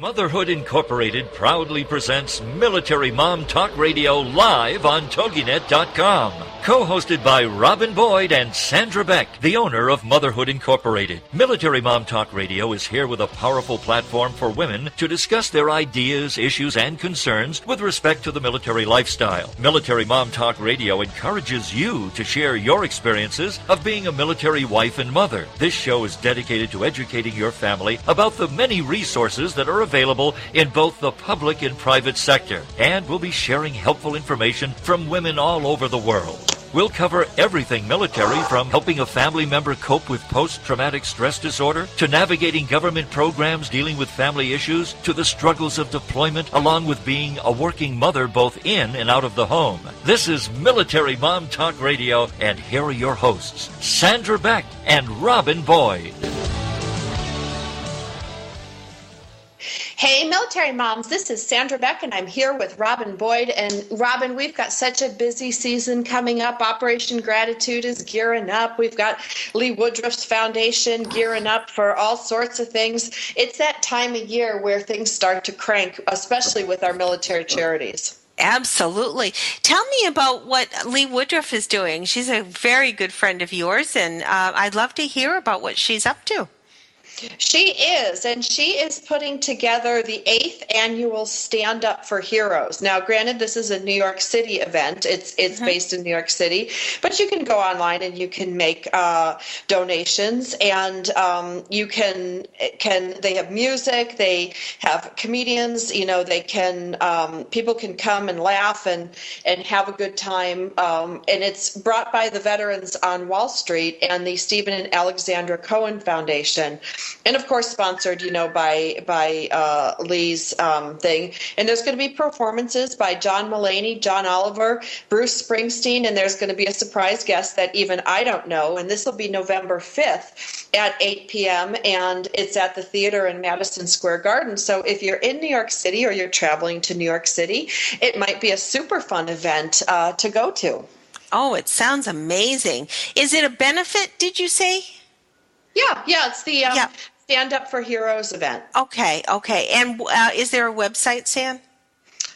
Motherhood Incorporated proudly presents Military Mom Talk Radio live on TogiNet.com. Co-hosted by Robin Boyd and Sandra Beck, the owner of Motherhood Incorporated. Military Mom Talk Radio is here with a powerful platform for women to discuss their ideas, issues, and concerns with respect to the military lifestyle. Military Mom Talk Radio encourages you to share your experiences of being a military wife and mother. This show is dedicated to educating your family about the many resources that are available in both the public and private sector. And we'll be sharing helpful information from women all over the world. We'll cover everything military, from helping a family member cope with post-traumatic stress disorder, to navigating government programs dealing with family issues, to the struggles of deployment, along with being a working mother both in and out of the home. This is Military Mom Talk Radio, and here are your hosts, Sandra Beck and Robin Boyd. Hey, military moms, this is Sandra Beck, and I'm here with Robin Boyd. And Robin, we've got such a busy season coming up. Operation Gratitude is gearing up. We've got Lee Woodruff's Foundation gearing up for all sorts of things. It's that time of year where things start to crank, especially with our military charities. Absolutely. Tell me about what Lee Woodruff is doing. She's a very good friend of yours, and I'd love to hear about what she's up to. She is, and she is putting together the 8th annual Stand Up for Heroes. Now, granted, this is a New York City event. It's based in New York City, but you can go online and you can make donations, and you can they have music, they have comedians, they can people can come and laugh and have a good time, and it's brought by the Veterans on Wall Street and the Stephen and Alexandra Cohen Foundation. And of course, sponsored, by Lee's thing. And there's going to be performances by John Mulaney, John Oliver, Bruce Springsteen, and there's going to be a surprise guest that even I don't know. And this will be November 5th at 8 p.m. and it's at the theater in Madison Square Garden. So if you're in New York City or you're traveling to New York City, it might be a super fun event to go to. Oh, it sounds amazing. Is it a benefit, did you say? Yeah, it's the Stand Up for Heroes event. Okay. And is there a website, Sam?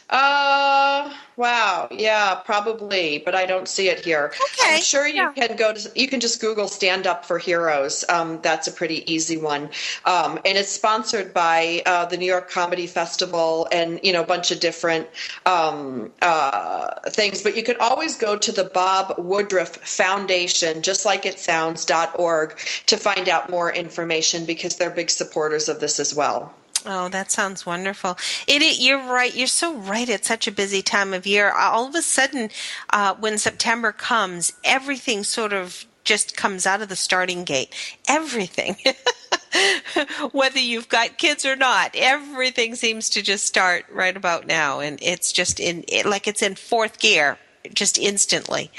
Wow. Yeah, probably, but I don't see it here. Okay. I'm sure you can just Google Stand Up for Heroes. That's a pretty easy one. And it's sponsored by the New York Comedy Festival and, a bunch of different things. But you can always go to the Bob Woodruff Foundation, just like it sounds, .org, to find out more information, because they're big supporters of this as well. Oh, that sounds wonderful. You're right. You're so right. It's such a busy time of year. All of a sudden, when September comes, everything sort of just comes out of the starting gate. Everything. Whether you've got kids or not, everything seems to just start right about now. And it's just it's in fourth gear, just instantly.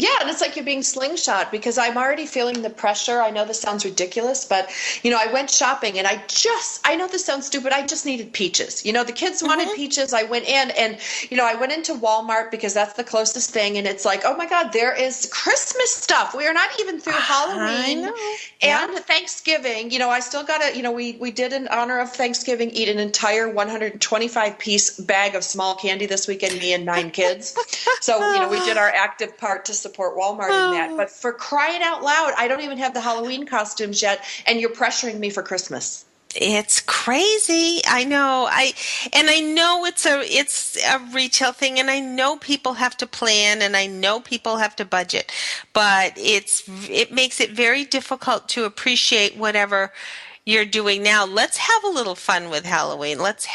Yeah, and it's like you're being slingshot, because I'm already feeling the pressure. I know this sounds ridiculous, but, I went shopping and I know this sounds stupid, I just needed peaches. The kids wanted peaches. I went in and, I went into Walmart because that's the closest thing. And it's like, oh my God, there is Christmas stuff. We are not even through Halloween and Thanksgiving. I still got to, we did in honor of Thanksgiving eat an entire 125-piece bag of small candy this weekend, me and 9 kids. So, we did our active part to support Walmart in that. But for crying out loud, I don't even have the Halloween costumes yet, and you're pressuring me for Christmas. It's crazy. I know. I know it's a retail thing, and I know people have to plan, and I know people have to budget, but it makes it very difficult to appreciate whatever you're doing now. Let's have a little fun with Halloween. Let's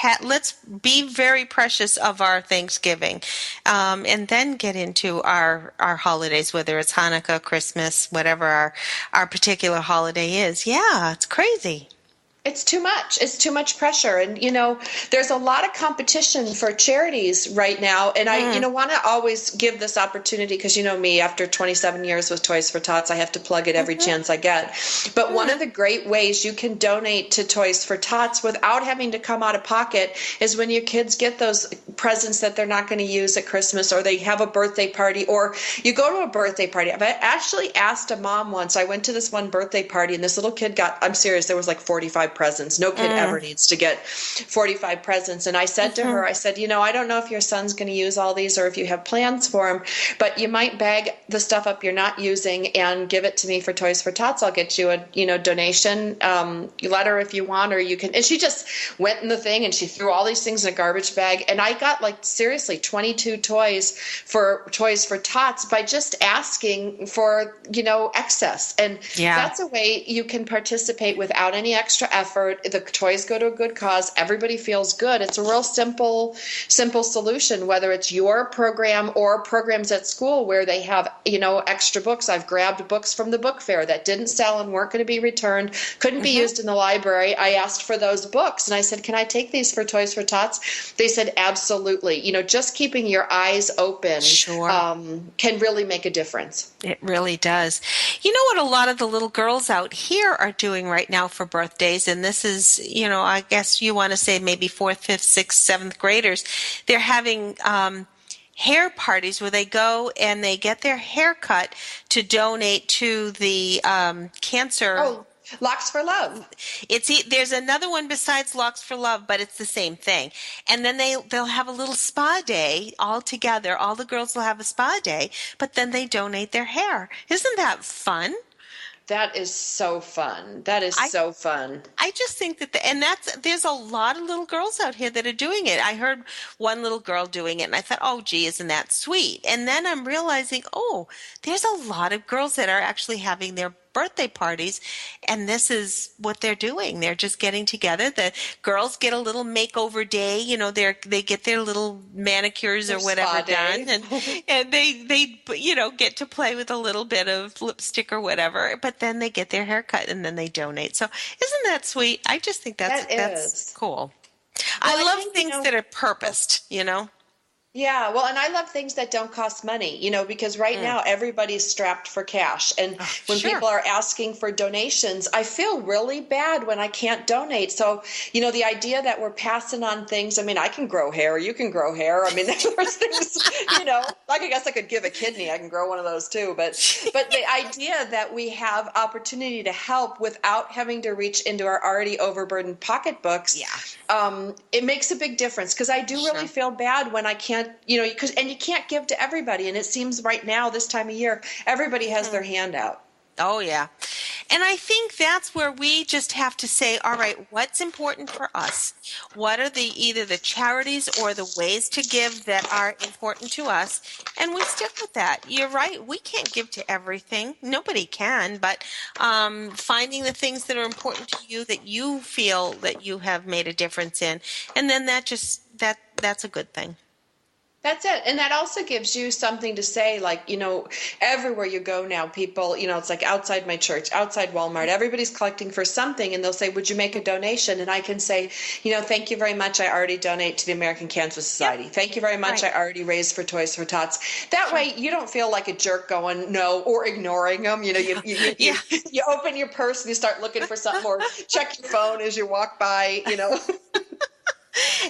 be very precious of our Thanksgiving, and then get into our holidays, whether it's Hanukkah, Christmas, whatever our particular holiday is. Yeah, it's crazy. It's too much. It's too much pressure. And, there's a lot of competition for charities right now. And I, want to always give this opportunity, because, me, after 27 years with Toys for Tots, I have to plug it every chance I get. But one of the great ways you can donate to Toys for Tots without having to come out of pocket is when your kids get those presents that they're not going to use at Christmas, or they have a birthday party, or you go to a birthday party. I've actually asked a mom once. I went to this one birthday party, and this little kid I'm serious, there was like 45 45 presents. No kid ever needs to get 45 presents. And I said to her, I said, I don't know if your son's going to use all these or if you have plans for him, but you might bag the stuff up you're not using and give it to me for Toys for Tots. I'll get you a donation letter if you want, or you can. And she just went in the thing and she threw all these things in a garbage bag. And I got seriously 22 toys for Toys for Tots by just asking for, excess. And that's a way you can participate without any extra effort. The toys go to a good cause. Everybody feels good. It's a real simple solution, whether it's your program or programs at school where they have, extra books. I've grabbed books from the book fair that didn't sell and weren't going to be returned, couldn't be used in the library. I asked for those books and I said, can I take these for Toys for Tots? They said, absolutely. Just keeping your eyes open can really make a difference. It really does. You know what a lot of the little girls out here are doing right now for birthdays, and this is, I guess you want to say maybe 4th, 5th, 6th, 7th graders. They're having hair parties where they go and they get their hair cut to donate to the cancer. Oh, Locks for Love. There's another one besides Locks for Love, but it's the same thing. And then they'll have a little spa day all together. All the girls will have a spa day, but then they donate their hair. Isn't that fun? That is so fun. That is so fun. I just think there's a lot of little girls out here that are doing it. I heard one little girl doing it and I thought, oh, gee, isn't that sweet? And then I'm realizing, there's a lot of girls that are actually having their birthday parties, and this is what they're doing. They're just getting together. The girls get a little makeover day. They get their little manicures or whatever done, and they get to play with a little bit of lipstick or whatever. But then they get their hair cut and then they donate. So isn't that sweet? I just think that's cool. Well, I love things that are purposed. Yeah, well, and I love things that don't cost money, because right now everybody's strapped for cash. And when people are asking for donations, I feel really bad when I can't donate. So, the idea that we're passing on things, I can grow hair, you can grow hair. There's things, I guess I could give a kidney. I can grow one of those too. But the idea that we have opportunity to help without having to reach into our already overburdened pocketbooks, it makes a big difference, because I do really feel bad when I can't, and you can't give to everybody. And it seems right now, this time of year, everybody has their hand out. Oh, yeah. And I think that's where we just have to say, all right, what's important for us? What are either the charities or the ways to give that are important to us? And we stick with that. You're right. We can't give to everything. Nobody can. But finding the things that are important to you that you feel that you have made a difference in. And then that's a good thing. That's it. And that also gives you something to say, everywhere you go now, people, it's like outside my church, outside Walmart, everybody's collecting for something, and they'll say, would you make a donation? And I can say, thank you very much. I already donate to the American Cancer Society. Yep. Thank you very much. Right. I already raised for Toys for Tots. That way you don't feel like a jerk going no or ignoring them. You open your purse and you start looking for something, or check your phone as you walk by,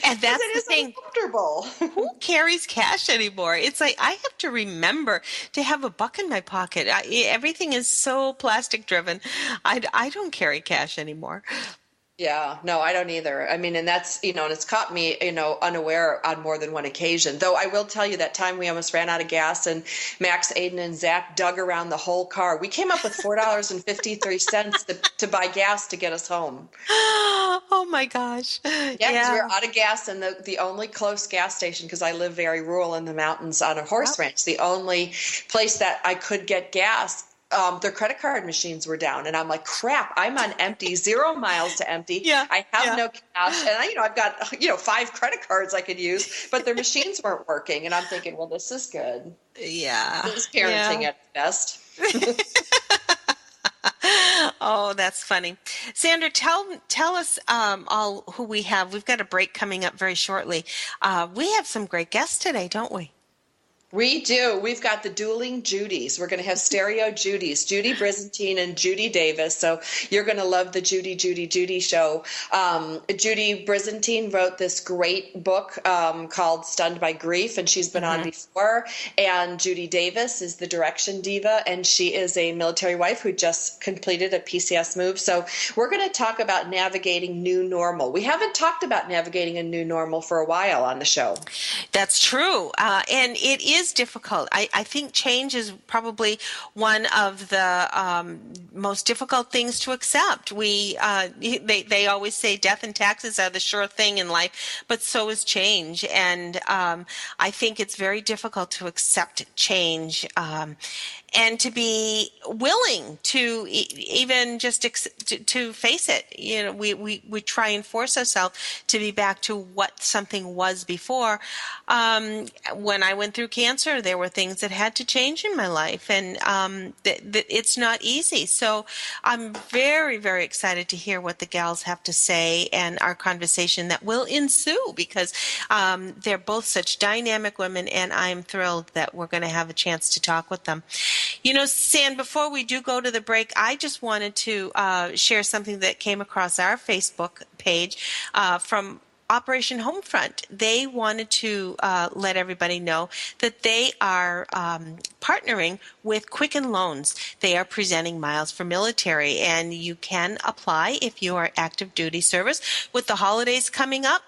And that's the thing. Uncomfortable. Who carries cash anymore? It's like I have to remember to have $1 in my pocket. Everything is so plastic driven. I don't carry cash anymore. Yeah, no, I don't either. And that's, and it's caught me, unaware on more than one occasion. Though I will tell you that time we almost ran out of gas and Max, Aiden, and Zach dug around the whole car. We came up with $4.53 to buy gas to get us home. Oh my gosh. Yeah, because we were out of gas, and the only close gas station, because I live very rural in the mountains on a horse ranch, the only place that I could get gas, their credit card machines were down, and I'm like, crap, I'm on empty, 0 miles to empty. Yeah, I have no cash, and I've got 5 credit cards I could use, but their machines weren't working, and I'm thinking, well, this is good. Yeah, this is parenting at best. Oh, that's funny. Sandra, tell us all who we have. We've got a break coming up very shortly. We have some great guests today, don't we? We do. We've got the dueling Judys. We're going to have stereo Judys, Judy Brizendine and Judy Davis. So you're going to love the Judy show. Judy Brizendine wrote this great book called Stunned by Grief, and she's been on before. And Judy Davis is the Direction Diva, and she is a military wife who just completed a PCS move. So we're going to talk about navigating new normal. We haven't talked about navigating a new normal for a while on the show. That's true. And it is difficult. I think change is probably one of the most difficult things to accept. They always say death and taxes are the sure thing in life, but so is change. And I think it's very difficult to accept change and to be willing to even just to face it. You know, we try and force ourselves to be back to what something was before. When I went through cancer, there were things that had to change in my life, and it's not easy. So I'm very, very excited to hear what the gals have to say and our conversation that will ensue, because they're both such dynamic women, and I'm thrilled that we're going to have a chance to talk with them. You know, San, before we do go to the break, I just wanted to share something that came across our Facebook page from Operation Homefront. They wanted to let everybody know that they are partnering with Quicken Loans. They are presenting miles for military, and you can apply if you are active duty service. With the holidays coming up,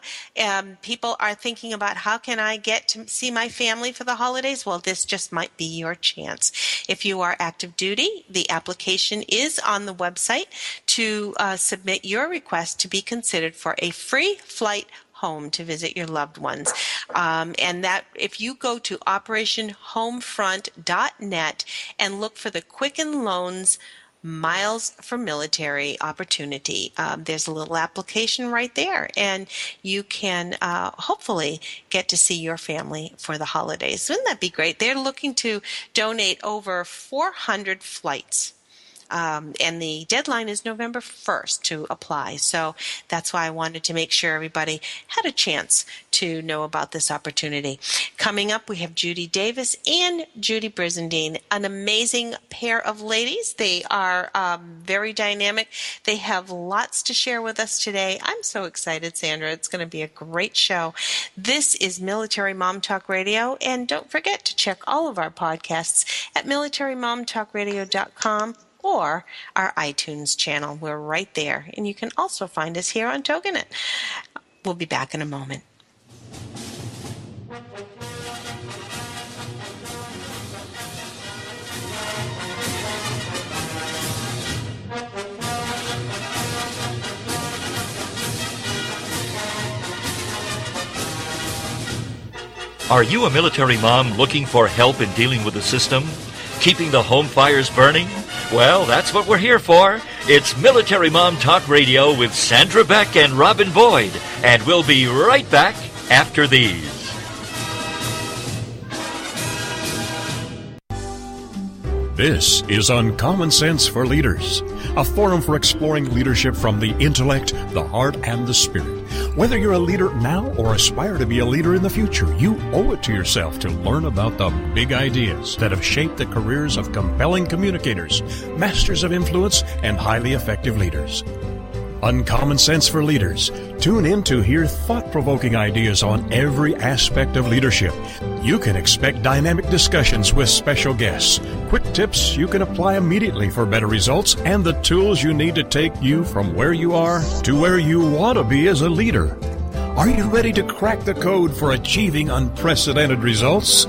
people are thinking about, how can I get to see my family for the holidays? Well, this just might be your chance. If you are active duty, the application is on the website to submit your request to be considered for a free flight home to visit your loved ones. And that, if you go to operationhomefront.net and look for the Quicken Loans Miles for Military opportunity, there's a little application right there, and you can hopefully get to see your family for the holidays. Wouldn't that be great? They're looking to donate over 400 flights. And the deadline is November 1st to apply. So that's why I wanted to make sure everybody had a chance to know about this opportunity. Coming up, we have Judy Davis and Judy Brizendine, an amazing pair of ladies. They are very dynamic. They have lots to share with us today. I'm so excited, Sandra. It's going to be a great show. This is Military Mom Talk Radio, and don't forget to check all of our podcasts at militarymomtalkradio.com. or our iTunes channel. We're right there. And you can also find us here on TogiNet. We'll be back in a moment. Are you a military mom looking for help in dealing with the system? Keeping the home fires burning? Well, that's what we're here for. It's Military Mom Talk Radio with Sandra Beck and Robin Boyd. And we'll be right back after these. This is Uncommon Sense for Leaders, a forum for exploring leadership from the intellect, the heart, and the spirit. Whether you're a leader now or aspire to be a leader in the future, you owe it to yourself to learn about the big ideas that have shaped the careers of compelling communicators, masters of influence, and highly effective leaders. Uncommon Sense for Leaders. Tune in to hear thought-provoking ideas on every aspect of leadership. You can expect dynamic discussions with special guests, quick tips you can apply immediately for better results, and the tools you need to take you from where you are to where you want to be as a leader. Are you ready to crack the code for achieving unprecedented results?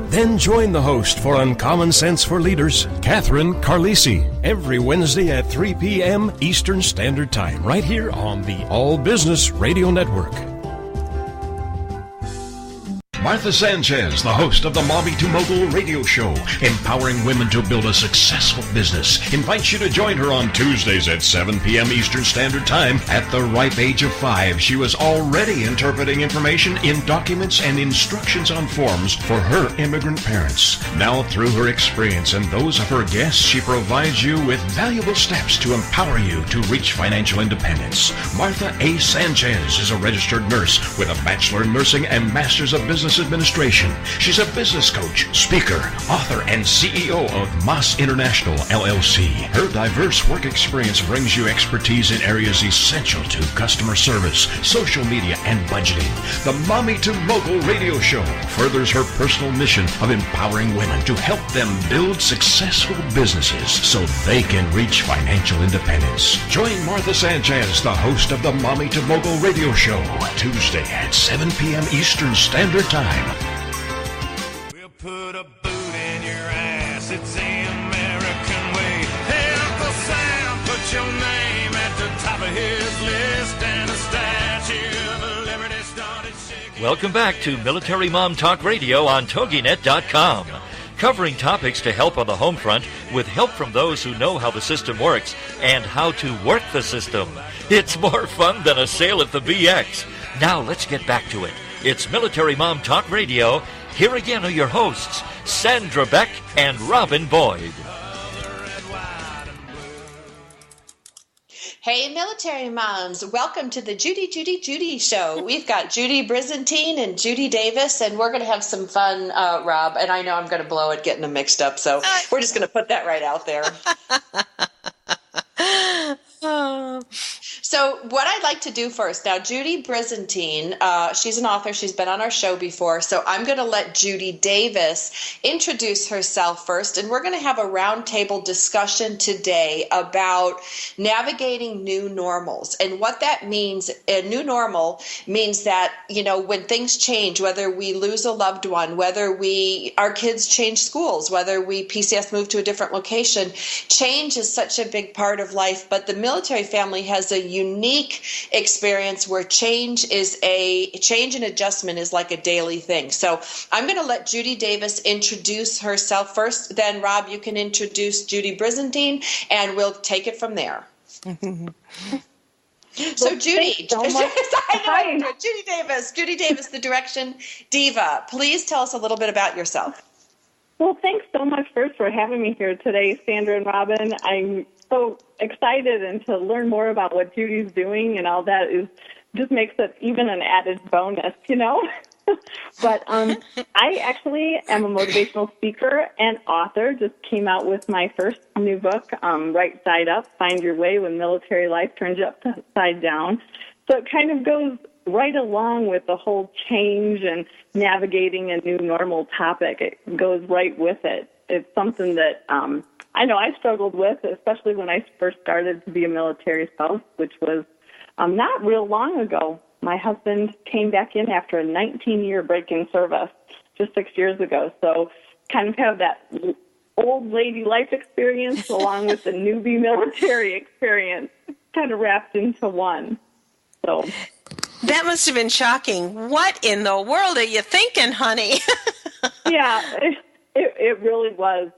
Then join the host for Uncommon Sense for Leaders, Catherine Carlisi, every Wednesday at 3 p.m. Eastern Standard Time, right here on the All Business Radio Network. Martha Sanchez, the host of the Mommy to Mogul radio show, empowering women to build a successful business, invites you to join her on Tuesdays at 7 p.m. Eastern Standard Time. At the ripe age of 5, she was already interpreting information in documents and instructions on forms for her immigrant parents. Now, through her experience and those of her guests, she provides you with valuable steps to empower you to reach financial independence. Martha A. Sanchez is a registered nurse with a Bachelor in Nursing and Masters of Business Business Administration. She's a business coach, speaker, author, and CEO of Moss International, LLC. Her diverse work experience brings you expertise in areas essential to customer service, social media, and budgeting. The Mommy to Mogul radio show furthers her personal mission of empowering women to help them build successful businesses so they can reach financial independence. Join Martha Sanchez, the host of the Mommy to Mogul radio show, Tuesday at 7 p.m. Eastern Standard Time. We'll put a boot in your ass. It's the American way. Hey, Uncle Sam, put your name at the top of his list, and a statue of liberty started shaking. Welcome back to Military Mom Talk Radio on TogiNet.com. Covering topics to help on the home front with help from those who know how the system works and how to work the system. It's more fun than a sale at the BX. Now let's get back to it. It's Military Mom Talk Radio. Here again are your hosts, Sandra Beck and Robin Boyd. Hey, military moms, welcome to the Judy Show. We've got Judy Brizendine and Judy Davis, and we're going to have some fun, Rob, and I know I'm going to blow it getting them mixed up, so we're just going to put that right out there. So what I'd like to do first, now Judy Brizendine, she's an author, she's been on our show before, so I'm going to let Judy Davis introduce herself first, and we're going to have a roundtable discussion today about navigating new normals. And what that means, a new normal means that, you know, when things change, whether we lose a loved one, whether our kids change schools, whether PCS move to a different location, change is such a big part of life, but the military family has a unique experience where change and adjustment is like a daily thing. So I'm going to let Judy Davis introduce herself first. Then Rob, you can introduce Judy Brizendine, and we'll take it from there. So Judy, Judy Davis, the Direction Diva. Please tell us a little bit about yourself. Well, thanks so much first for having me here today, Sandra and Robin. I'm so excited and to learn more about what Judy's doing and all that just makes it even an added bonus, you know. But I actually am a motivational speaker and author. Just came out with my first new book, Right Side Up, Find Your Way When Military Life Turns You Upside Down. So it kind of goes right along with the whole change and navigating a new normal topic. It goes right with it. It's something that I know I struggled with, especially when I first started to be a military spouse, which was not real long ago. My husband came back in after a 19-year break in service just 6 years ago. So kind of have that old lady life experience along with the newbie military experience kind of wrapped into one. So that must have been shocking. What in the world are you thinking, honey? Yeah, it really was.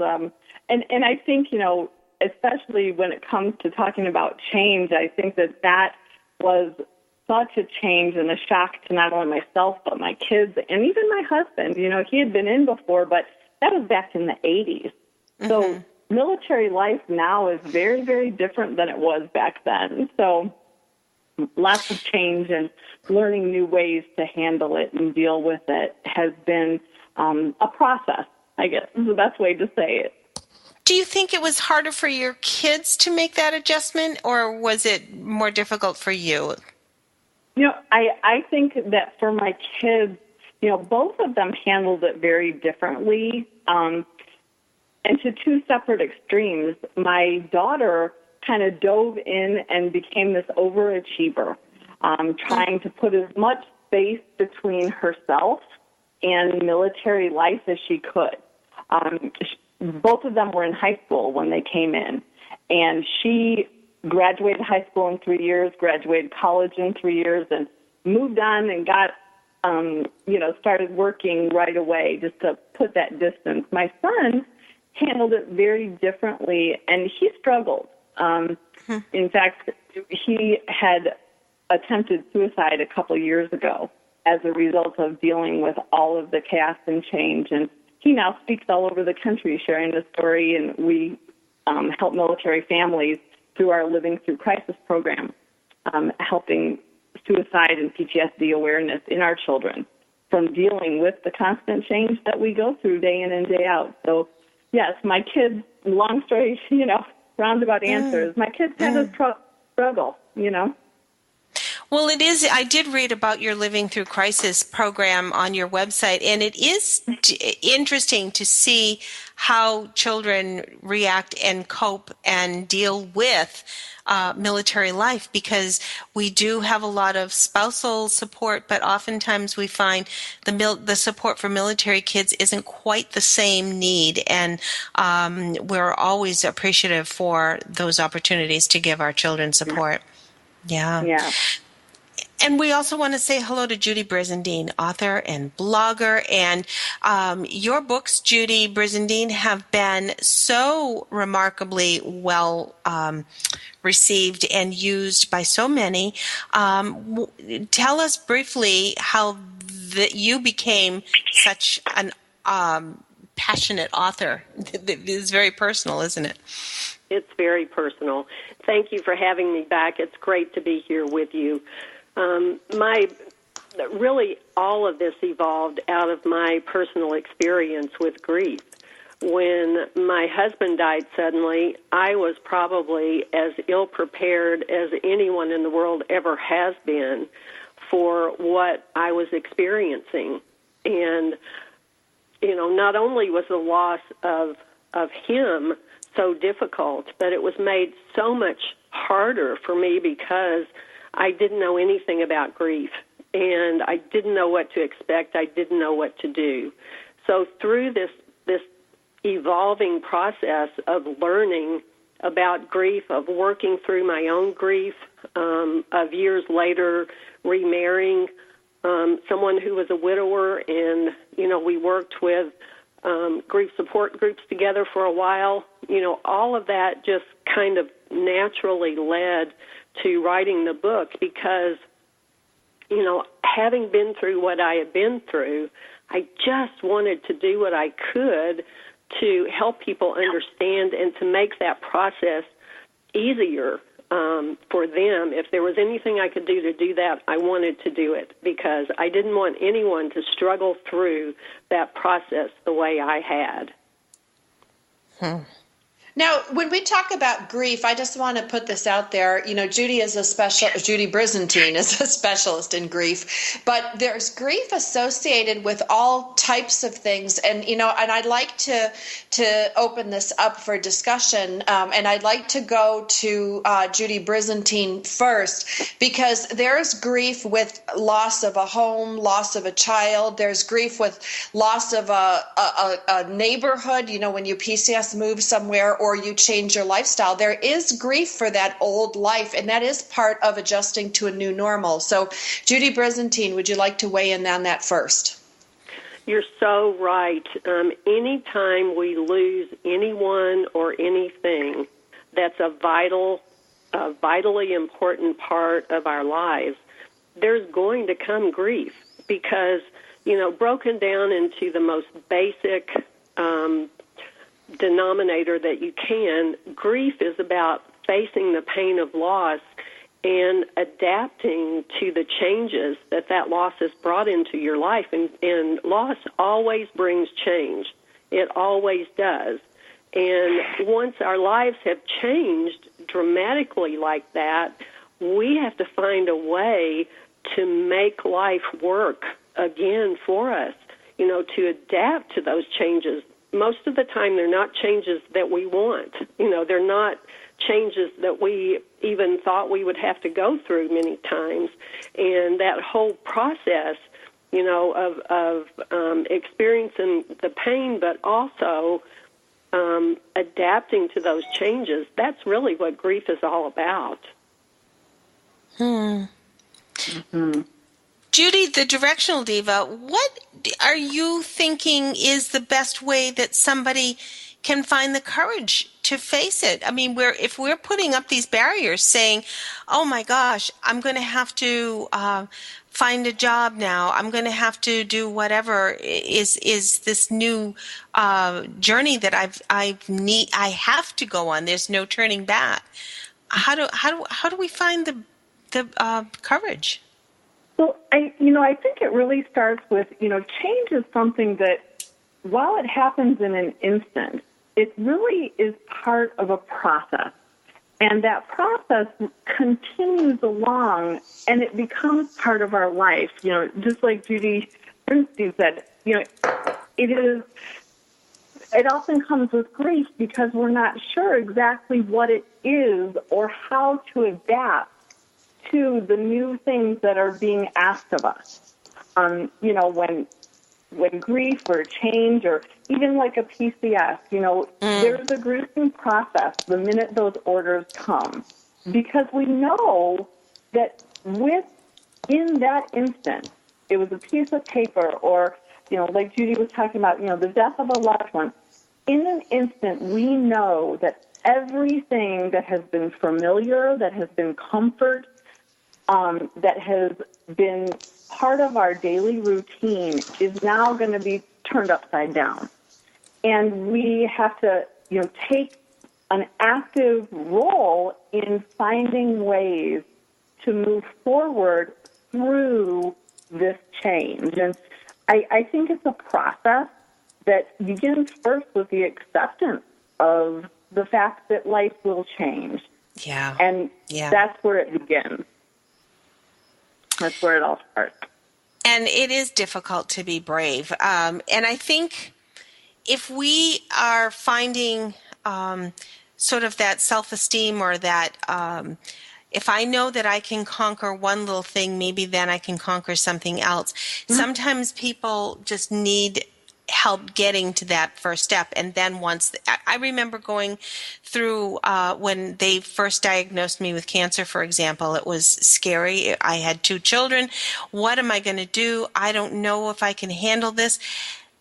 And I think, you know, especially when it comes to talking about change, I think that was such a change and a shock to not only myself, but my kids and even my husband. You know, he had been in before, but that was back in the 80s. Mm-hmm. So military life now is very, very different than it was back then. So lots of change and learning new ways to handle it and deal with it has been a process, I guess is the best way to say it. Do you think it was harder for your kids to make that adjustment, or was it more difficult for you? You know, I think that for my kids, you know, both of them handled it very differently, and to two separate extremes. My daughter kind of dove in and became this overachiever, trying to put as much space between herself and military life as she could. Both of them were in high school when they came in, and she graduated high school in 3 years, graduated college in 3 years, and moved on and got, started working right away just to put that distance. My son handled it very differently, and he struggled. In fact, he had attempted suicide a couple years ago as a result of dealing with all of the chaos and change, and he now speaks all over the country sharing the story, and we help military families through our Living Thru Crisis program, helping suicide and PTSD awareness in our children. dealing with the constant change that we go through day in and day out. So, yes, my kids, long story, roundabout answers, my kids had a struggle, Well, it is. I did read about your Living Thru Crisis program on your website, and it is interesting to see how children react and cope and deal with military life, because we do have a lot of spousal support, but oftentimes we find the support for military kids isn't quite the same need, and we're always appreciative for those opportunities to give our children support. Yeah. And we also want to say hello to Judy Brizendine, author and blogger. And your books, Judy Brizendine, have been so remarkably well received and used by so many. Tell us briefly how you became such an passionate author. It's very personal, isn't it? It's very personal. Thank you for having me back. It's great to be here with you. Really all of this evolved out of my personal experience with grief. When my husband died suddenly, I was probably as ill-prepared as anyone in the world ever has been for what I was experiencing. And, not only was the loss of him so difficult, but it was made so much harder for me because I didn't know anything about grief, and I didn't know what to expect. I didn't know what to do. So through this evolving process of learning about grief, of working through my own grief, of years later remarrying someone who was a widower, and, we worked with grief support groups together for a while, all of that just kind of naturally led to writing the book because, having been through what I had been through, I just wanted to do what I could to help people understand and to make that process easier for them. If there was anything I could do to do that, I wanted to do it because I didn't want anyone to struggle through that process the way I had. Now, when we talk about grief, I just want to put this out there. Judy Brizendine is a specialist in grief, but there's grief associated with all types of things. And, and I'd like to open this up for discussion. And I'd like to go to Judy Brizendine first, because there's grief with loss of a home, loss of a child. There's grief with loss of a neighborhood, when you PCS move somewhere, or you change your lifestyle. There is grief for that old life, and that is part of adjusting to a new normal. So, Judy Brizendine, would you like to weigh in on that first? You're so right. Anytime we lose anyone or anything that's a vitally important part of our lives, there's going to come grief because, broken down into the most basic denominator that you can, grief is about facing the pain of loss and adapting to the changes that loss has brought into your life. And loss always brings change. It always does. And once our lives have changed dramatically like that, we have to find a way to make life work again for us, to adapt to those changes. Most of the time, they're not changes that we want. They're not changes that we even thought we would have to go through many times. And that whole process, of experiencing the pain, but also adapting to those changes, that's really what grief is all about. Judy, the Directional Diva, what are you thinking is the best way that somebody can find the courage to face it? I mean, if we're putting up these barriers saying, oh my gosh, I'm going to have to find a job now, I'm going to have to do whatever is this new journey that I have to go on. There's no turning back. How do we find the courage? Well, I think it really starts with, change is something that, while it happens in an instant, it really is part of a process. And that process continues along, and it becomes part of our life. Just like Judy Brizendine said, it often comes with grief because we're not sure exactly what it is or how to adapt to the new things that are being asked of us. When grief or change or even like a PCS, there's a gruesome process the minute those orders come, because we know that in that instant, it was a piece of paper or, like Judy was talking about, the death of a loved one. In an instant, we know that everything that has been familiar, that has been comfort, that has been part of our daily routine is now going to be turned upside down. And we have to, take an active role in finding ways to move forward through this change. And I think it's a process that begins first with the acceptance of the fact that life will change. Yeah. And that's where it begins. That's where it all starts. And it is difficult to be brave. And I think if we are finding sort of that self-esteem or that if I know that I can conquer one little thing, maybe then I can conquer something else. Mm-hmm. Sometimes people just need help getting to that first step. And then I remember going through when they first diagnosed me with cancer, for example, it was scary. I had 2 children. What am I going to do? I don't know if I can handle this.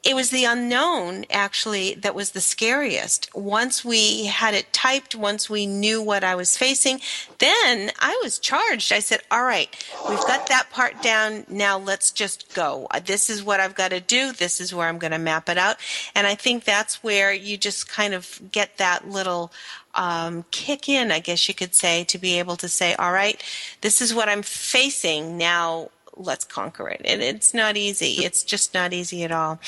It was the unknown, actually, that was the scariest. Once we had it typed, once we knew what I was facing, then I was charged. I said, all right, we've got that part down. Now let's just go. This is what I've got to do. This is where I'm going to map it out. And I think that's where you just kind of get that little kick in, I guess you could say, to be able to say, all right, this is what I'm facing. Now let's conquer it. And it's not easy. It's just not easy at all.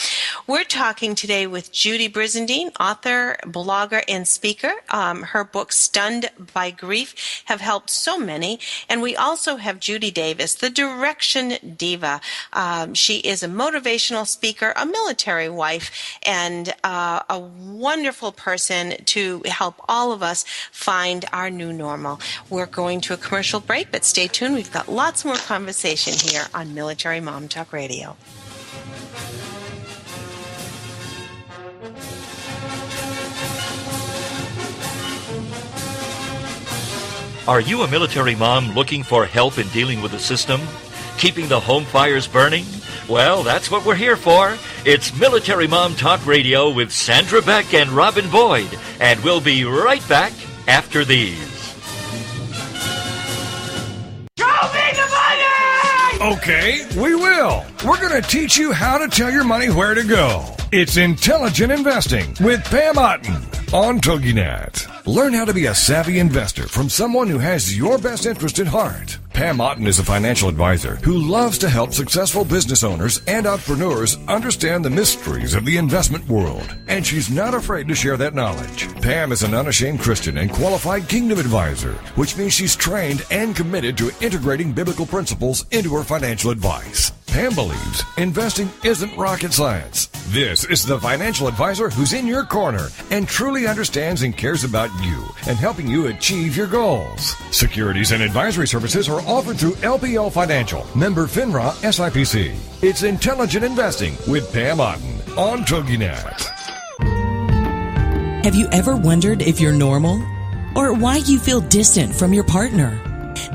We're talking today with Judy Brizendine, author, blogger, and speaker. Her books, Stunned by Grief, have helped so many. And we also have Judy Davis, the Direction Diva. She is a motivational speaker, a military wife, and a wonderful person to help all of us find our new normal. We're going to a commercial break, but stay tuned. We've got lots more conversation here on Military Mom Talk Radio. Are you a military mom looking for help in dealing with the system? Keeping the home fires burning? Well, that's what we're here for. It's Military Mom Talk Radio with Sandra Beck and Robin Boyd. And we'll be right back after these. Okay, we will. We're going to teach you how to tell your money where to go. It's Intelligent Investing with Pam Otten on TogiNet. Learn how to be a savvy investor from someone who has your best interest at heart. Pam Otten is a financial advisor who loves to help successful business owners and entrepreneurs understand the mysteries of the investment world, and she's not afraid to share that knowledge. Pam is an unashamed Christian and qualified kingdom advisor, which means she's trained and committed to integrating biblical principles into her financial advice. Pam believes investing isn't rocket science. This is the financial advisor who's in your corner and truly understands and cares about you and helping you achieve your goals. Securities and advisory services are offered through LPL Financial, member FINRA SIPC. It's Intelligent Investing with Pam Otten on TogiNet. Have you ever wondered if you're normal or why you feel distant from your partner?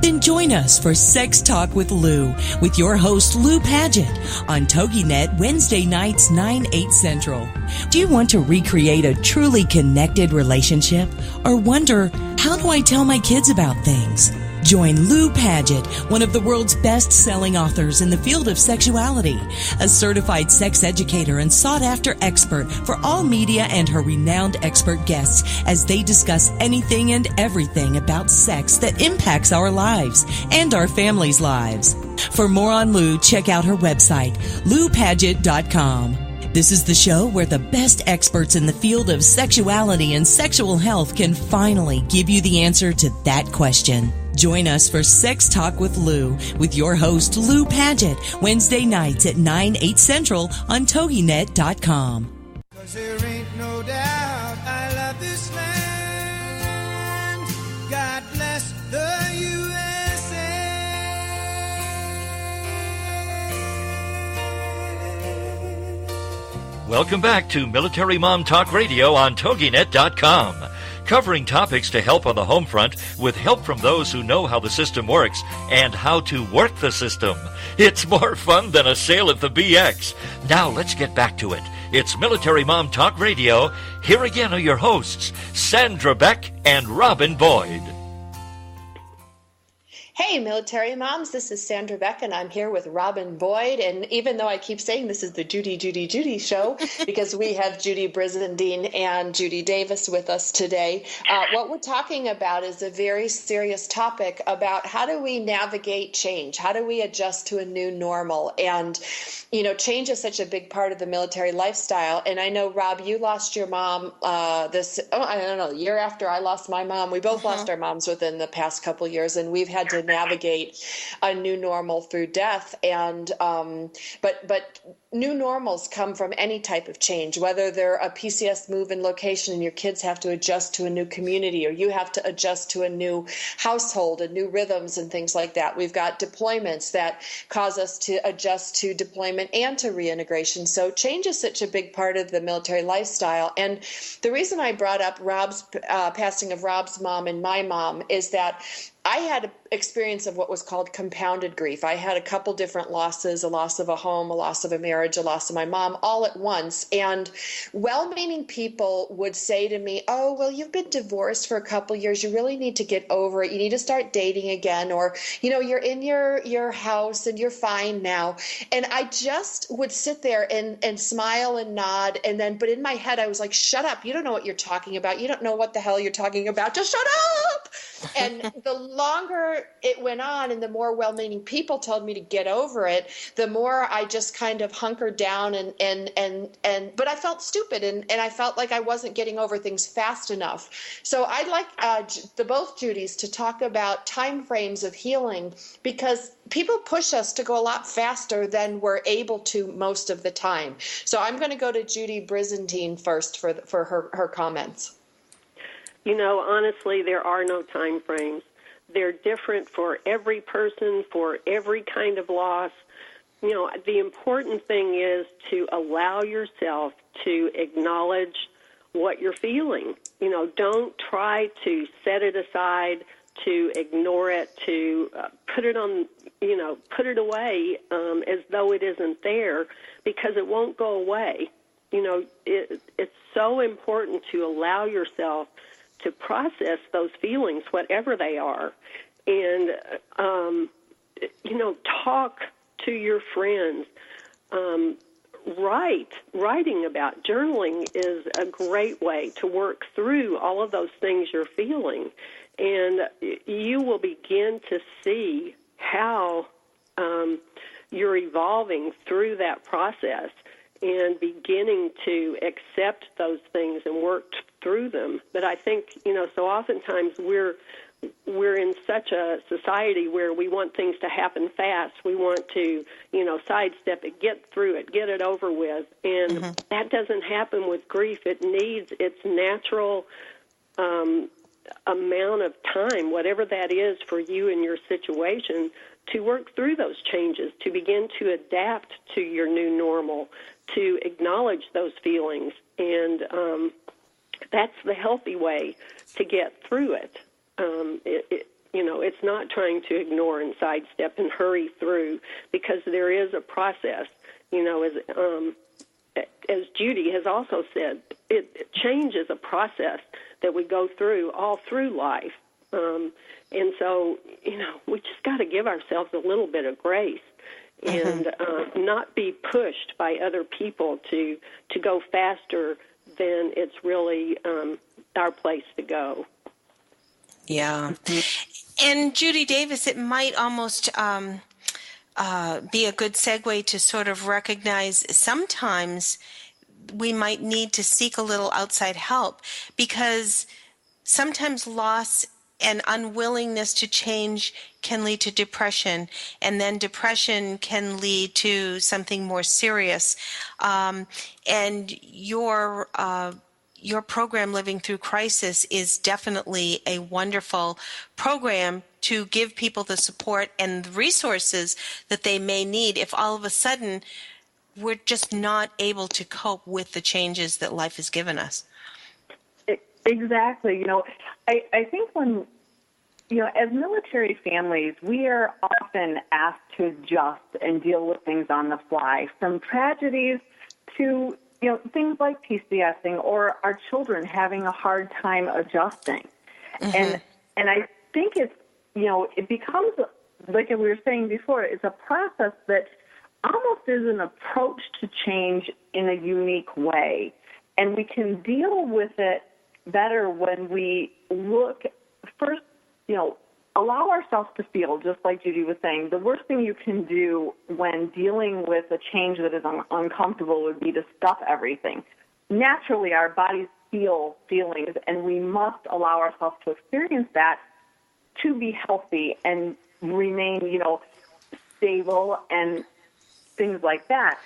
Then join us for Sex Talk with Lou with your host Lou Paget on TogiNet Wednesday nights 9/8 Central. Do you want to recreate a truly connected relationship or wonder, how do I tell my kids about things? Join Lou Paget, one of the world's best-selling authors in the field of sexuality, a certified sex educator and sought-after expert for all media, and her renowned expert guests as they discuss anything and everything about sex that impacts our lives and our families' lives. For more on Lou, check out her website, loupaget.com. This is the show where the best experts in the field of sexuality and sexual health can finally give you the answer to that question. Join us for Sex Talk with Lou with your host, Lou Paget, Wednesday nights at 9, 8 Central on TogiNet.com. 'Cause there ain't no doubt I love this land. God bless the USA. Welcome back to Military Mom Talk Radio on TogiNet.com. Covering topics to help on the home front with help from those who know how the system works and how to work the system. It's more fun than a sale at the BX. Now let's get back to it. It's Military Mom Talk Radio. Here again are your hosts, Sandra Beck and Robin Boyd. Hey, military moms, this is Sandra Beck, and I'm here with Robin Boyd. And even though I keep saying this is the Judy show, because we have Judy Brizendine and Judy Davis with us today, what we're talking about is a very serious topic about how do we navigate change? How do we adjust to a new normal? And, you know, change is such a big part of the military lifestyle. And I know, Rob, you lost your mom the year after I lost my mom. We both lost our moms within the past couple years, and we've had to navigate a new normal through death. And but new normals come from any type of change, whether they're a PCS move in location and your kids have to adjust to a new community, or you have to adjust to a new household and new rhythms and things like that. We've got deployments that cause us to adjust to deployment and to reintegration. So change is such a big part of the military lifestyle. And the reason I brought up Rob's passing of Rob's mom and my mom is that I had an experience of what was called compounded grief. I had a couple different losses, a loss of a home, a loss of a marriage, a loss of my mom, all at once. And well-meaning people would say to me, oh, well, you've been divorced for a couple years. You really need to get over it. You need to start dating again. Or, you know, you're in your house and you're fine now. And I just would sit there and smile and nod. And then, but in my head, I was like, shut up. You don't know what you're talking about. You don't know what the hell you're talking about. Just shut up. And the longer it went on and the more well-meaning people told me to get over it, the more I just kind of hunkered down but I felt stupid and I felt like I wasn't getting over things fast enough. So I'd like the both Judys to talk about time frames of healing, because people push us to go a lot faster than we're able to most of the time. So I'm going to go to Judy Brizendine first for her comments. You know, honestly, there are no time frames. They're different for every person, for every kind of loss. You know, the important thing is to allow yourself to acknowledge what you're feeling. You know, don't try to set it aside, to ignore it, to put it away as though it isn't there, because it won't go away. You know, it's so important to allow yourself to process those feelings, whatever they are, and, talk to your friends. Writing about, journaling is a great way to work through all of those things you're feeling, and you will begin to see how you're evolving through that process and beginning to accept those things and work through them. But I think, so oftentimes we're in such a society where we want things to happen fast. We want to, sidestep it, get through it, get it over with. And that doesn't happen with grief. It needs its natural amount of time, whatever that is for you and your situation, to work through those changes, to begin to adapt to your new normal, to acknowledge those feelings. And that's the healthy way to get through it. It's not trying to ignore and sidestep and hurry through, because there is a process. As Judy has also said, change is a process that we go through all through life. And so, we just got to give ourselves a little bit of grace and not be pushed by other people to go faster than it's really our place to go. Yeah. And Judy Davis, it might almost be a good segue to sort of recognize sometimes we might need to seek a little outside help, because sometimes loss and unwillingness to change can lead to depression, and then depression can lead to something more serious. And your program, Living Thru Crisis, is definitely a wonderful program to give people the support and the resources that they may need if all of a sudden we're just not able to cope with the changes that life has given us. Exactly. I think when, as military families, we are often asked to adjust and deal with things on the fly, from tragedies to, things like PCSing or our children having a hard time adjusting. And I think it's, it becomes, like we were saying before, it's a process that almost is an approach to change in a unique way. And we can deal with it better when we look first, allow ourselves to feel, just like Judy was saying. The worst thing you can do when dealing with a change that is uncomfortable would be to stuff everything. Naturally, our bodies feel feelings, and we must allow ourselves to experience that to be healthy and remain, stable and things like that.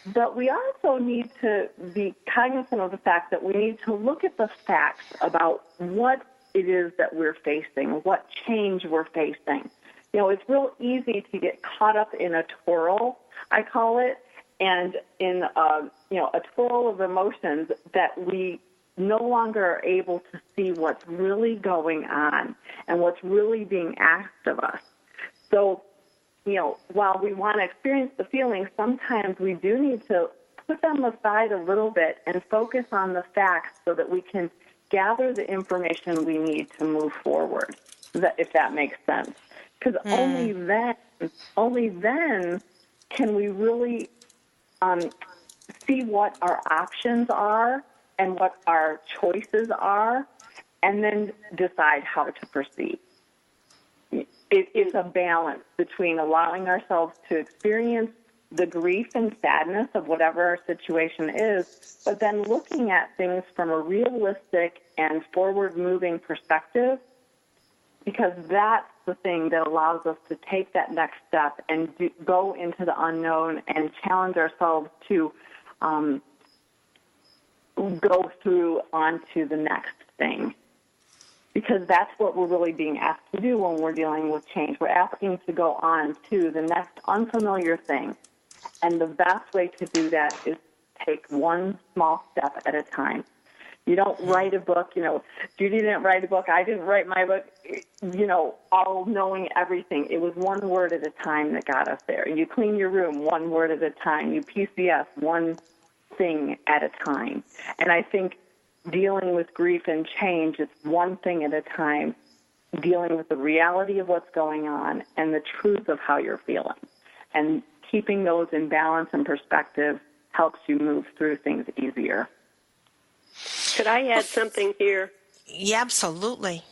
But we also need to be cognizant of the fact that we need to look at the facts about what it is that we're facing, what change we're facing. It's real easy to get caught up in a twirl, I call it, and in a twirl of emotions that we no longer are able to see what's really going on and what's really being asked of us. So, while we want to experience the feelings, sometimes we do need to put them aside a little bit and focus on the facts so that we can gather the information we need to move forward, if that makes sense. Because only then can we really see what our options are and what our choices are, and then decide how to proceed. It's a balance between allowing ourselves to experience the grief and sadness of whatever our situation is, but then looking at things from a realistic and forward-moving perspective, because that's the thing that allows us to take that next step and go into the unknown and challenge ourselves to go through onto the next thing. Because that's what we're really being asked to do when we're dealing with change. We're asking to go on to the next unfamiliar thing. And the best way to do that is take one small step at a time. You don't write a book. Judy didn't write a book. I didn't write my book, all knowing everything. It was one word at a time that got us there. You clean your room one word at a time. You PCS one thing at a time. And I think dealing with grief and change, it's one thing at a time, dealing with the reality of what's going on and the truth of how you're feeling. And keeping those in balance and perspective helps you move through things easier. Could I add something here? Yeah, absolutely.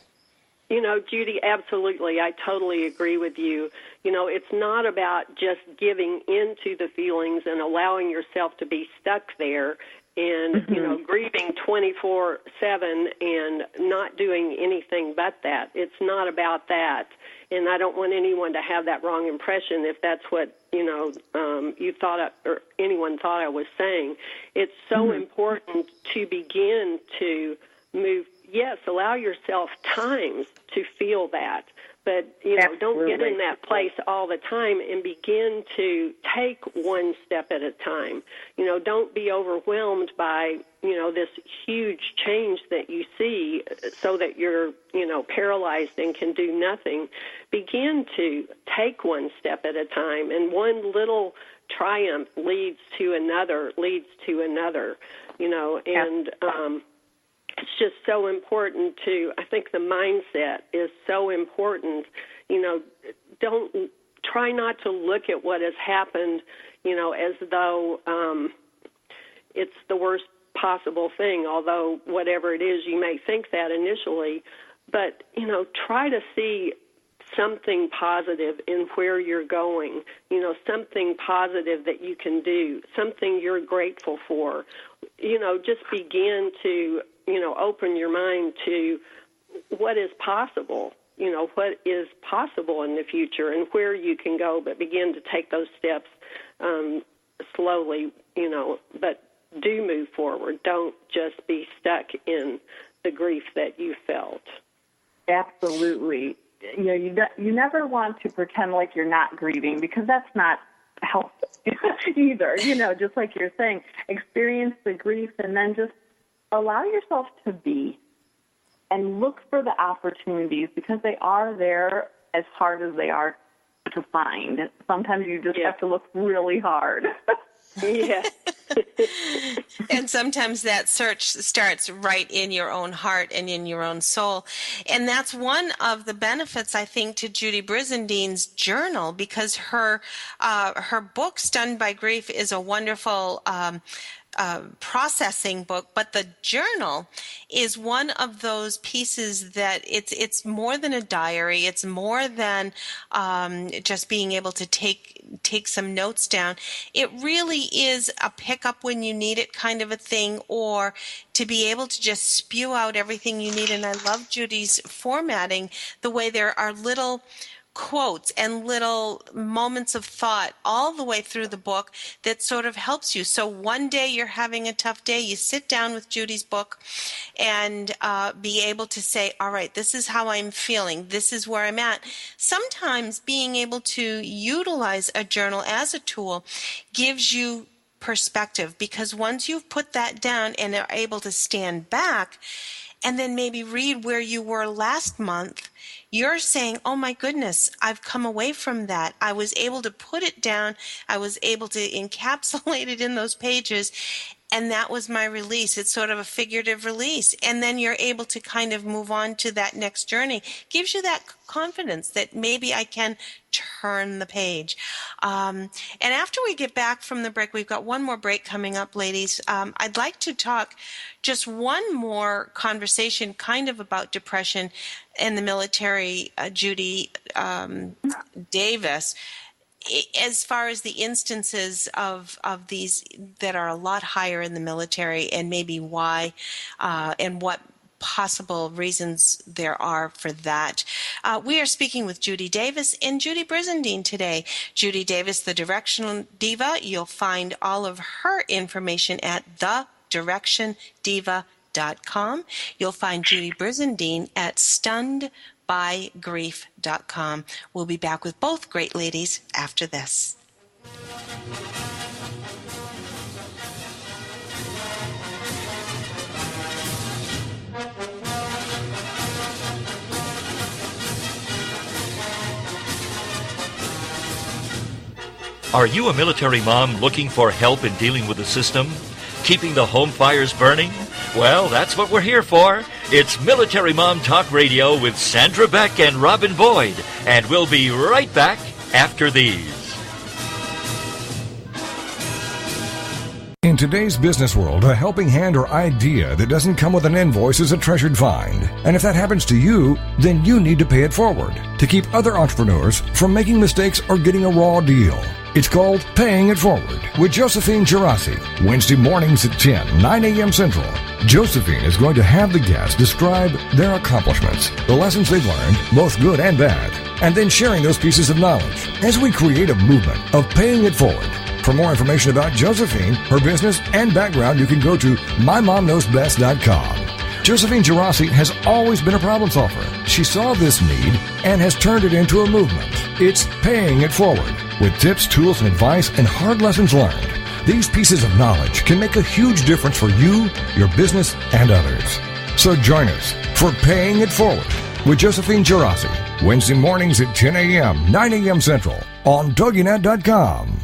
Judy, absolutely. I totally agree with you. It's not about just giving into the feelings and allowing yourself to be stuck there and, grieving 24/7 and not doing anything but that. It's not about that. And I don't want anyone to have that wrong impression if that's what, you thought or anyone thought I was saying. It's so important to begin to move. Yes, allow yourself times to feel that. But, don't get in that place all the time and begin to take one step at a time. Don't be overwhelmed by, this huge change that you see so that you're, paralyzed and can do nothing. Begin to take one step at a time, and one little triumph leads to another, and it's just so important I think the mindset is so important. Try not to look at what has happened, as though it's the worst possible thing, although whatever it is, you may think that initially. But, try to see something positive in where you're going, something positive that you can do, something you're grateful for. Just begin to, open your mind to what is possible, what is possible in the future and where you can go, but begin to take those steps slowly, but do move forward. Don't just be stuck in the grief that you felt. Absolutely. You never want to pretend like you're not grieving, because that's not helpful either. Just like you're saying, experience the grief and then just allow yourself to be and look for the opportunities, because they are there, as hard as they are to find. Sometimes you just have to look really hard. Yeah. And sometimes that search starts right in your own heart and in your own soul. And that's one of the benefits, I think, to Judy Brizendine's journal, because her book, Stunned by Grief, is a wonderful processing book, but the journal is one of those pieces that it's more than a diary. It's more than just being able to take some notes down. It really is a pick up when you need it kind of a thing, or to be able to just spew out everything you need. And I love Judy's formatting, the way there are little quotes and little moments of thought all the way through the book that sort of helps you. So one day you're having a tough day, you sit down with Judy's book and be able to say, all right, this is how I'm feeling, this is where I'm at. Sometimes being able to utilize a journal as a tool gives you perspective, because once you've put that down and are able to stand back and then maybe read where you were last month, you're saying, oh my goodness, I've come away from that. I was able to put it down. I was able to encapsulate it in those pages. And that was my release. It's sort of a figurative release. And then you're able to kind of move on to that next journey. Gives you that confidence that maybe I can turn the page. And after we get back from the break, we've got one more break coming up, ladies. I'd like to talk just one more conversation kind of about depression in the military, Judy Davis. As far as the instances of these that are a lot higher in the military, and maybe why and what possible reasons there are for that. We are speaking with Judy Davis and Judy Brizendine today. Judy Davis, the Direction Diva. You'll find all of her information at thedirectiondiva.com. You'll find Judy Brizendine at suddenly.Because. We'll be back with both great ladies after this. Are you a military mom looking for help in dealing with the system? Keeping the home fires burning? Well, that's what we're here for. It's Military Mom Talk Radio with Sandra Beck and Robin Boyd. And we'll be right back after these. In today's business world, a helping hand or idea that doesn't come with an invoice is a treasured find. And if that happens to you, then you need to pay it forward to keep other entrepreneurs from making mistakes or getting a raw deal. It's called Paying It Forward with Josephine Girassi, Wednesday mornings at 10, 9 a.m. Central. Josephine is going to have the guests describe their accomplishments, the lessons they've learned, both good and bad, and then sharing those pieces of knowledge as we create a movement of paying it forward. For more information about Josephine, her business, and background, you can go to mymomknowsbest.com. Josephine Girassi has always been a problem solver. She saw this need and has turned it into a movement. It's Paying It Forward with tips, tools, and advice and hard lessons learned. These pieces of knowledge can make a huge difference for you, your business, and others. So join us for Paying It Forward with Josephine Girassi, Wednesday mornings at 10 a.m., 9 a.m. Central on TogiNet.com.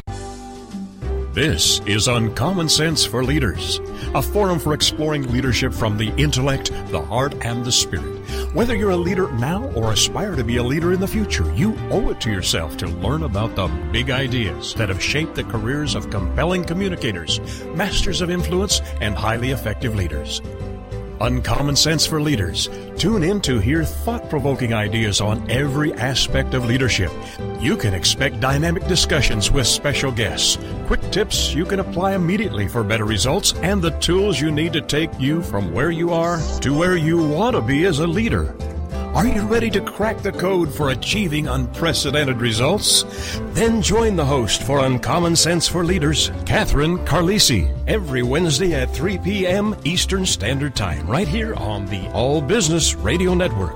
This is Uncommon Sense for Leaders, a forum for exploring leadership from the intellect, the heart, and the spirit. Whether you're a leader now or aspire to be a leader in the future, you owe it to yourself to learn about the big ideas that have shaped the careers of compelling communicators, masters of influence, and highly effective leaders. Uncommon Sense for Leaders. Tune in to hear thought-provoking ideas on every aspect of leadership. You can expect dynamic discussions with special guests, quick tips you can apply immediately for better results, and the tools you need to take you from where you are to where you want to be as a leader. Are you ready to crack the code for achieving unprecedented results? Then join the host for Uncommon Sense for Leaders, Catherine Carlisi, every Wednesday at 3 p.m. Eastern Standard Time, right here on the All Business Radio Network.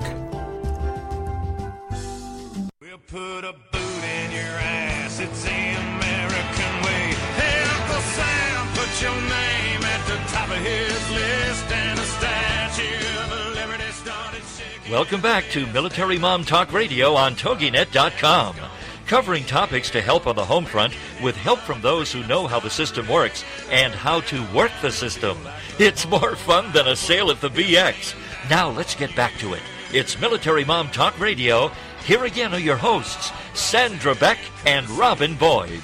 We'll put a boot in your ass, it's the American way. Hey, Uncle Sam, put your name at the top of his list, and a statue of liberty started shaking. Welcome back to Military Mom Talk Radio on TogiNet.com, covering topics to help on the home front with help from those who know how the system works and how to work the system. It's more fun than a sale at the BX. Now let's get back to it. It's Military Mom Talk Radio. Here again are your hosts, Sandra Beck and Robin Boyd.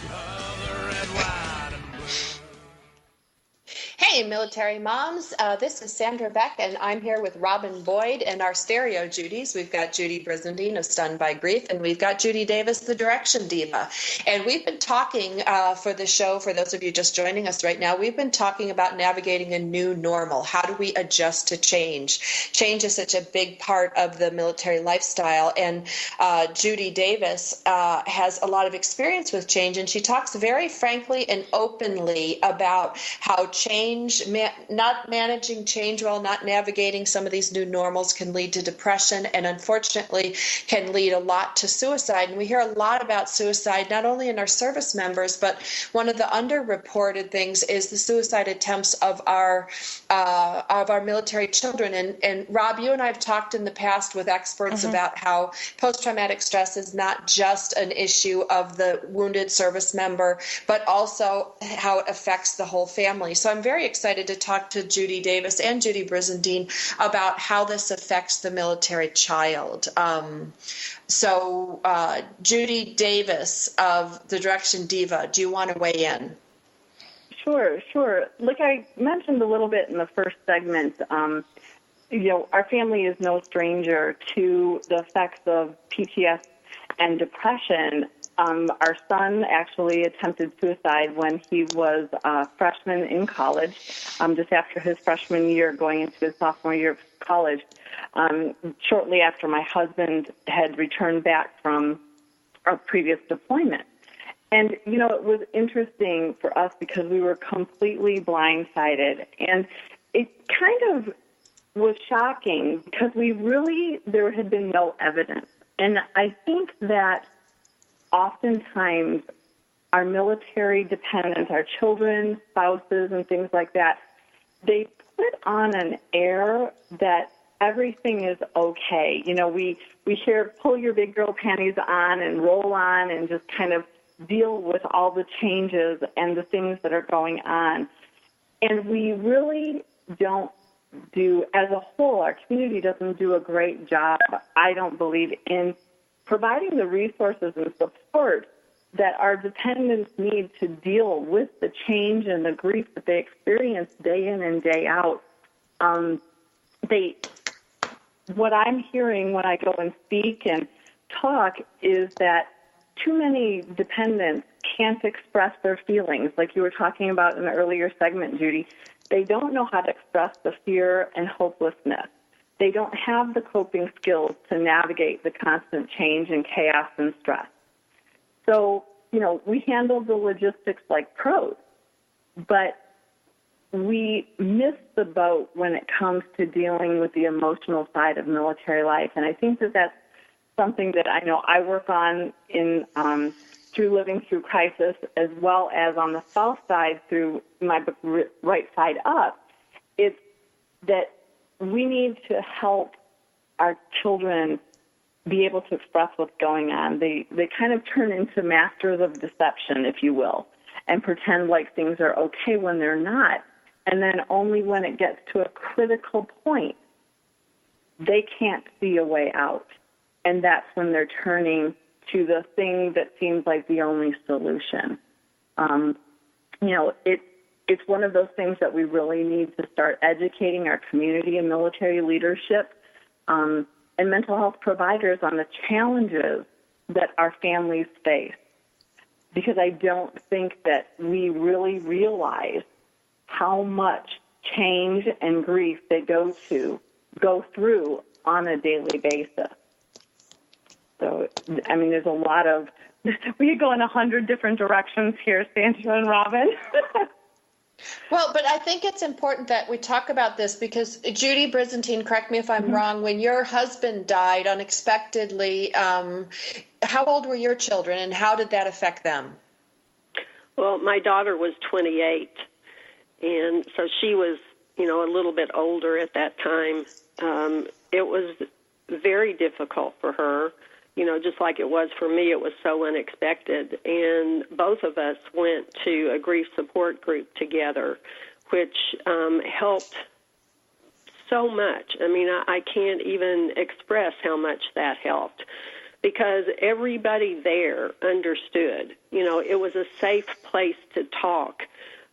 Hey, military moms. This is Sandra Beck, and I'm here with Robin Boyd and our stereo Judys. We've got Judy Brizendine of Stunned by Grief, and we've got Judy Davis, the Direction Diva. And we've been talking for the show, for those of you just joining us right now, we've been talking about navigating a new normal. How do we adjust to change? Change is such a big part of the military lifestyle, and Judy Davis has a lot of experience with change, and she talks very frankly and openly about how change, not managing change well, not navigating some of these new normals can lead to depression, and unfortunately can lead a lot to suicide. And we hear a lot about suicide, not only in our service members, but one of the underreported things is the suicide attempts of our military children. And Rob, you and I have talked in the past with experts about how post-traumatic stress is not just an issue of the wounded service member, but also how it affects the whole family. So I'm very excited to talk to Judy Davis and Judy Brizendine about how this affects the military child. Judy Davis of the Direction Diva, do you want to weigh in? Sure. Like I mentioned a little bit in the first segment, our family is no stranger to the effects of PTSD and depression. Our son actually attempted suicide when he was a freshman in college, just after his freshman year, going into his sophomore year of college, shortly after my husband had returned back from a previous deployment. And, it was interesting for us because we were completely blindsided. And it kind of was shocking because there had been no evidence. And I think that oftentimes our military dependents, our children, spouses, and things like that, they put on an air that everything is okay. We hear pull your big girl panties on and roll on and just kind of deal with all the changes and the things that are going on. And we really don't do, as a whole, our community doesn't do a great job, I don't believe, in providing the resources and support that our dependents need to deal with the change and the grief that they experience day in and day out. What I'm hearing when I go and speak and talk is that too many dependents can't express their feelings, like you were talking about in the earlier segment, Judy. They don't know how to express the fear and hopelessness. They don't have the coping skills to navigate the constant change and chaos and stress. So, we handle the logistics like pros, but we miss the boat when it comes to dealing with the emotional side of military life. And I think that that's something that I know I work on through Living Thru Crisis, as well as on the South Side through my book, Right Side Up. It's that we need to help our children be able to express what's going on. They kind of turn into masters of deception, if you will. and pretend like things are okay when they're not. And then only when it gets to a critical point, they can't see a way out. And that's when they're turning to the thing that seems like the only solution. It's one of those things that we really need to start educating our community and military leadership and mental health providers on the challenges that our families face. Because I don't think that we really realize how much change and grief they go through on a daily basis. So, I mean, there's a lot of, we could go in 100 different directions here, Sandra and Robin. Well, but I think it's important that we talk about this because, Judy Brizendine, correct me if I'm wrong, when your husband died unexpectedly, how old were your children and how did that affect them? Well, my daughter was 28, and so she was, a little bit older at that time. It was very difficult for her. Just like it was for me, it was so unexpected. And both of us went to a grief support group together, which helped so much. I mean, I can't even express how much that helped because everybody there understood. It was a safe place to talk.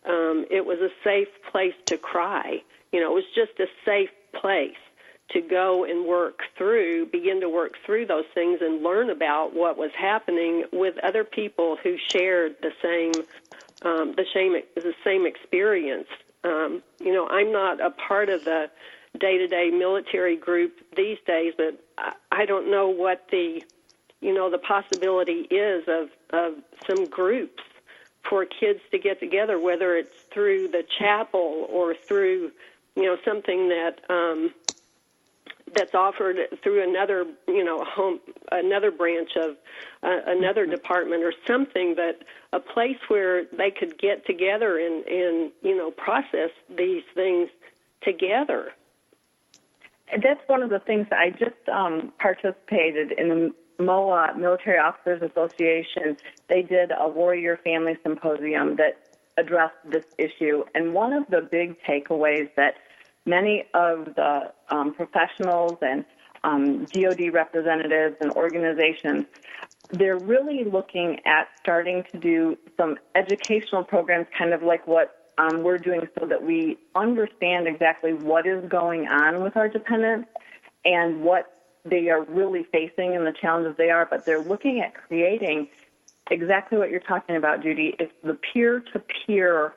It was a safe place to cry. It was just a safe place to go and begin to work through those things and learn about what was happening with other people who shared the same experience. I'm not a part of the day-to-day military group these days, but I don't know what the possibility is of some groups for kids to get together, whether it's through the chapel or through, something that's offered through another, another branch of another department or something, but a place where they could get together and process these things together. That's one of the things that I just participated in the MOA, Military Officers Association. They did a Warrior Family Symposium that addressed this issue, and one of the big takeaways that many of the professionals and DOD representatives and organizations, they're really looking at starting to do some educational programs, kind of like what we're doing, so that we understand exactly what is going on with our dependents and what they are really facing and the challenges they are. But they're looking at creating exactly what you're talking about, Judy. It's the peer-to-peer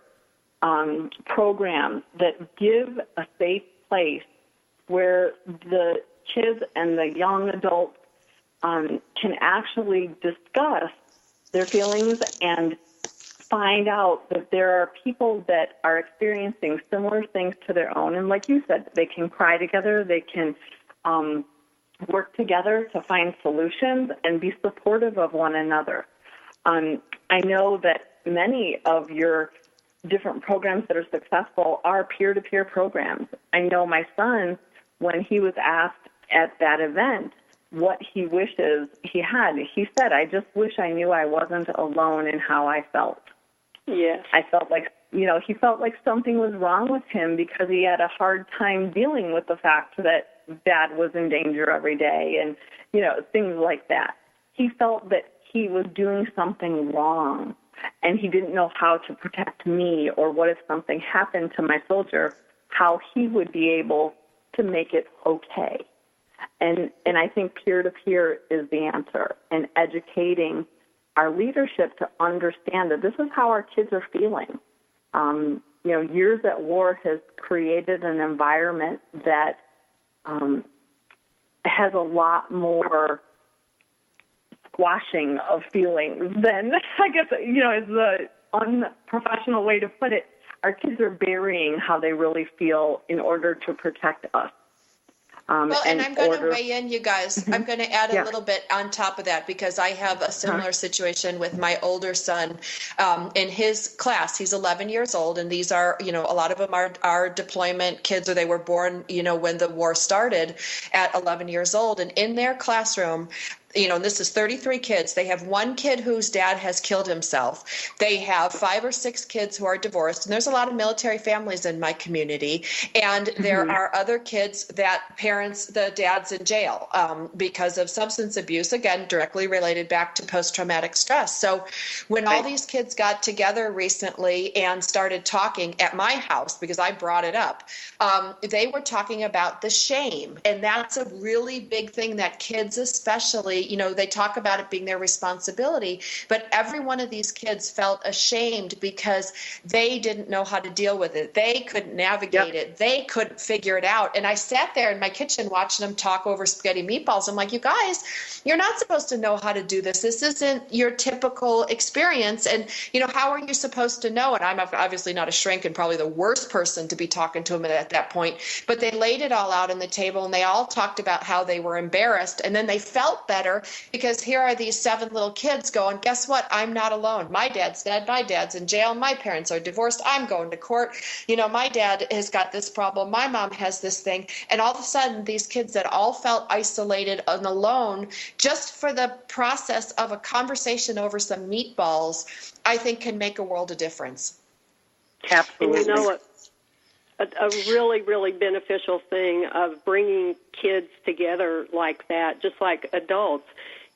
programs that give a safe place where the kids and the young adults can actually discuss their feelings and find out that there are people that are experiencing similar things to their own. And like you said, they can cry together, they can work together to find solutions and be supportive of one another. I know that many of your different programs that are successful are peer-to-peer programs. I know my son, when he was asked at that event what he wishes he had, he said, "I just wish I knew I wasn't alone in how I felt." Yes. I felt like, he felt like something was wrong with him because he had a hard time dealing with the fact that Dad was in danger every day and, things like that. He felt that he was doing something wrong, and he didn't know how to protect me, or what if something happened to my soldier, how he would be able to make it okay. And I think peer-to-peer is the answer, and educating our leadership to understand that this is how our kids are feeling. Years at war has created an environment that has a lot more squashing of feelings than, I guess, is the unprofessional way to put it. Our kids are burying how they really feel in order to protect us. And I'm going to weigh in, you guys. I'm going to add a little bit on top of that because I have a similar situation with my older son. In his class, he's 11 years old, and these are, a lot of them are deployment kids, or they were born, when the war started at 11 years old. And in their classroom, and this is 33 kids. They have one kid whose dad has killed himself. They have 5 or 6 kids who are divorced. And there's a lot of military families in my community. And there are other kids that the dad's in jail because of substance abuse, again, directly related back to post-traumatic stress. So when all these kids got together recently and started talking at my house, because I brought it up, they were talking about the shame. And that's a really big thing that kids especially, they talk about it being their responsibility, but every one of these kids felt ashamed because they didn't know how to deal with it. They couldn't navigate it. They couldn't figure it out. And I sat there in my kitchen watching them talk over spaghetti meatballs. I'm like, you guys, you're not supposed to know how to do this. This isn't your typical experience. And, how are you supposed to know? And I'm obviously not a shrink and probably the worst person to be talking to them at that point. But they laid it all out on the table and they all talked about how they were embarrassed. And then they felt better because here are these 7 little kids going, guess what? I'm not alone. My dad's dead. My dad's in jail. My parents are divorced. I'm going to court. My dad has got this problem. My mom has this thing. And all of a sudden, these kids that all felt isolated and alone just for the process of a conversation over some meatballs, I think can make a world of difference. Absolutely. And a really, really beneficial thing of bringing kids together like that, just like adults,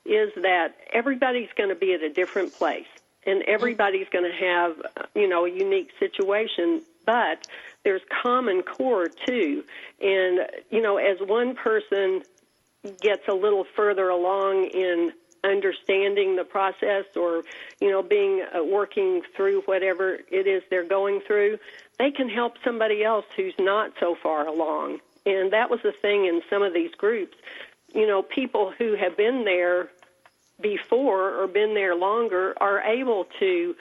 is that everybody's going to be at a different place, and everybody's going to have, a unique situation, but there's common core, too. And, as one person gets a little further along in understanding the process or, working through whatever it is they're going through, they can help somebody else who's not so far along. And that was the thing in some of these groups. People who have been there before or been there longer are able to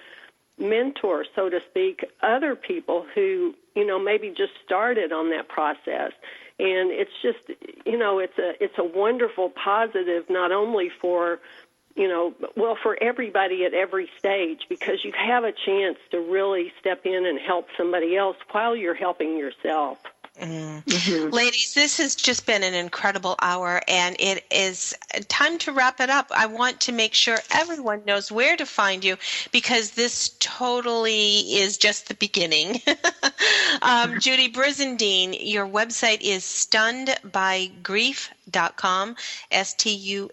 mentor, so to speak, other people who, maybe just started on that process. And it's just, it's a wonderful positive, not only for, for everybody at every stage, because you have a chance to really step in and help somebody else while you're helping yourself. Mm-hmm. Ladies, this has just been an incredible hour, and it is time to wrap it up. I want to make sure everyone knows where to find you, because this totally is just the beginning. Judy Brizendine, your website is stunnedbygrief.com, STUNNED,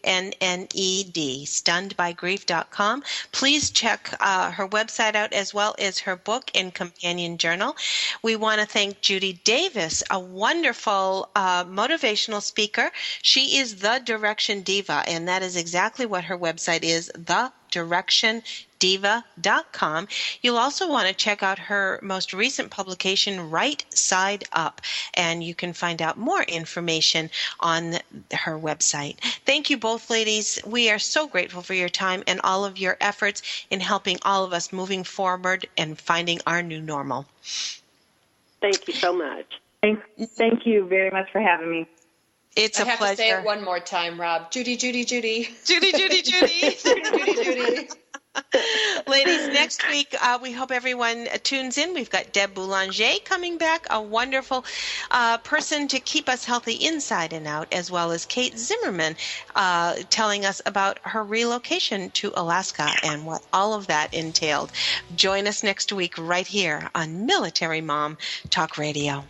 stunnedbygrief.com. Please check her website out as well as her book and companion journal. We want to thank Judy Davis, a wonderful motivational speaker. She is the Direction Diva, and that is exactly what her website is, thedirectiondiva.com. You'll also want to check out her most recent publication, Right Side Up, and you can find out more information on her website. Thank you both, ladies. We are so grateful for your time and all of your efforts in helping all of us moving forward and finding our new normal. Thank you so much. Thank you very much for having me. It's a pleasure. I have to say it one more time, Rob. Judy, Judy, Judy. Judy, Judy, Judy. Judy, Judy. Ladies, next week, we hope everyone tunes in. We've got Deb Boulanger coming back, a wonderful person to keep us healthy inside and out, as well as Kate Zimmerman telling us about her relocation to Alaska and what all of that entailed. Join us next week right here on Military Mom Talk Radio.